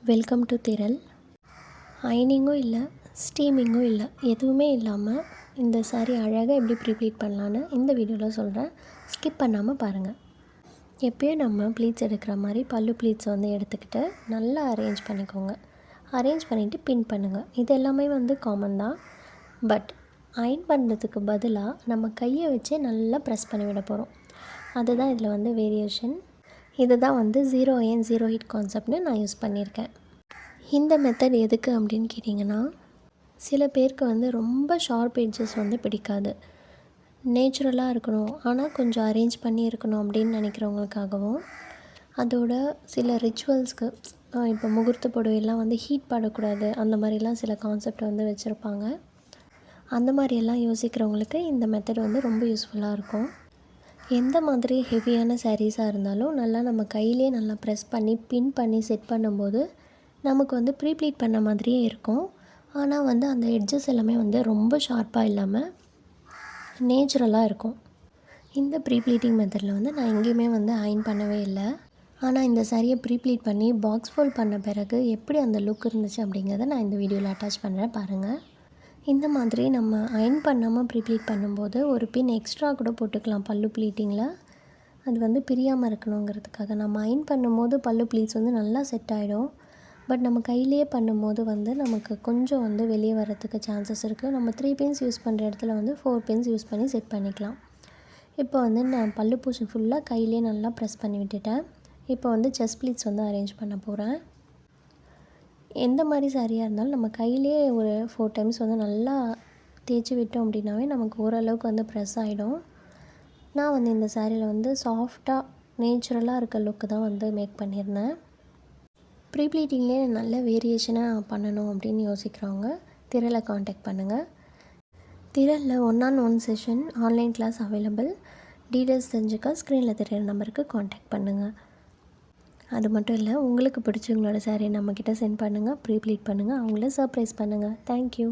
Welcome to திரள். அயனிங்கும் இல்லை, ஸ்டீமிங்கும் இல்லை, எதுவுமே இல்லாமல் இந்த சாரீ அழகாக எப்படி ப்ரீப்ளீட் பண்ணலான்னு இந்த வீடியோவில் சொல்கிறேன். ஸ்கிப் பண்ணாமல் பாருங்கள். எப்போயும் நம்ம ப்ளீட்ஸ் எடுக்கிற மாதிரி பல்லு ப்ளீட்ஸை வந்து எடுத்துக்கிட்டு நல்லா அரேஞ்ச் பண்ணிக்கோங்க. அரேஞ்ச் பண்ணிவிட்டு பின் பண்ணுங்கள். இது எல்லாமே வந்து காமன் தான். பட் அயன் பண்ணுறதுக்கு பதிலாக நம்ம கையை வச்சே நல்லா ப்ரெஸ் பண்ணி விட போகிறோம். அதுதான் இதில் வந்து வேரியேஷன். இது தான் வந்து 0 அயன் 0 ஹீட் கான்செப்ட்னு நான் யூஸ் பண்ணியிருக்கேன். இந்த மெத்தட் எதுக்கு அப்படின்னு கேட்டிங்கன்னா, சில பேருக்கு வந்து ரொம்ப ஷார்ப் எட்ஜஸ் வந்து பிடிக்காது. நேச்சுரலாக இருக்கணும், ஆனால் கொஞ்சம் அரேஞ்ச் பண்ணி இருக்கணும் அப்படின்னு நினைக்கிறவங்களுக்காகவும், அதோட சில ரிச்சுவல்ஸ்க்கு இப்போ முகூர்த்த புடவையெல்லாம் வந்து ஹீட் படக்கூடாது, அந்த மாதிரிலாம் சில கான்செப்ட் வந்து வச்சுருப்பாங்க. அந்த மாதிரியெல்லாம் யோசிக்கிறவங்களுக்கு இந்த மெத்தட் வந்து ரொம்ப யூஸ்ஃபுல்லாக இருக்கும். எந்த மாதிரி ஹெவியான சாரீஸாக இருந்தாலும் நல்லா நம்ம கையிலே நல்லா ப்ரெஸ் பண்ணி பின் பண்ணி செட் பண்ணும்போது நமக்கு வந்து ப்ரீப்ளீட் பண்ண மாதிரியே இருக்கும். ஆனால் வந்து அந்த எட்ஜஸ் எல்லாமே வந்து ரொம்ப ஷார்ப்பாக இல்லாமல் நேச்சுரலாக இருக்கும். இந்த ப்ரீப்ளீட்டிங் மெத்தடில் வந்து நான் எங்கேயுமே வந்து அயன் பண்ணவே இல்லை. ஆனால் இந்த சாரியை ப்ரீப்ளீட் பண்ணி பாக்ஸ் ஃபோல்ட் பண்ண பிறகு எப்படி அந்த லுக் இருந்துச்சு அப்படிங்கிறத நான் இந்த வீடியோவில் அட்டாச் பண்ணுறேன், பாருங்கள். இந்த மாதிரி நம்ம அயன் பண்ணாமல் ப்ரீப்ளீட் பண்ணும்போது ஒரு பின் எக்ஸ்ட்ரா கூட போட்டுக்கலாம் பல்லு ப்ளீட்டிங்கில். அது வந்து பிரியாமல் இருக்கணுங்கிறதுக்காக. நம்ம அயன் பண்ணும்போது பல்லு ப்ளீட்ஸ் வந்து நல்லா செட் ஆகிடும். பட் நம்ம கையிலேயே பண்ணும்போது வந்து நமக்கு கொஞ்சம் வந்து வெளியே வரத்துக்கு சான்சஸ் இருக்குது. நம்ம 3 பின்ஸ் யூஸ் பண்ணுற இடத்துல வந்து 4 பின்ஸ் யூஸ் பண்ணி செட் பண்ணிக்கலாம். இப்போ வந்து நான் பல்லு பூசி ஃபுல்லாக கையிலே நல்லா ப்ரெஸ் பண்ணி விட்டுட்டேன். இப்போ வந்து செஸ்ட் ப்ளீட்ஸ் வந்து அரேஞ்ச் பண்ண போகிறேன். எந்த மாதிரி சாரியாக இருந்தாலும் நம்ம கையிலே ஒரு 4 டைம்ஸ் வந்து நல்லா தேய்ச்சி விட்டோம் அப்படின்னாவே நமக்கு ஓரளவுக்கு வந்து ப்ரெஸ் ஆகிடும். நான் வந்து இந்த சாரியில் வந்து சாஃப்டாக நேச்சுரலாக இருக்க லுக்கு தான் வந்து மேக் பண்ணியிருந்தேன். ப்ரீப்ளீட்டிங்லேயே நல்ல வேரியேஷனாக பண்ணணும் அப்படின்னு யோசிக்கிறவங்க திரளை காண்டாக்ட் பண்ணுங்கள். திரளில் 1-on-1 session online class available. Details தெரிஞ்சுக்க ஸ்க்ரீனில் தெரியிற நம்பருக்கு காண்டாக்ட் பண்ணுங்கள். அது மட்டும் இல்லை, உங்களுக்கு பிடிச்சவங்களோட சாரியை நம்மக்கிட்ட சென்ட் பண்ணுங்கள், ப்ரீப்ளீட் பண்ணுங்கள், அவங்கள சர்ப்ரைஸ் பண்ணுங்கள். தேங்க்யூ.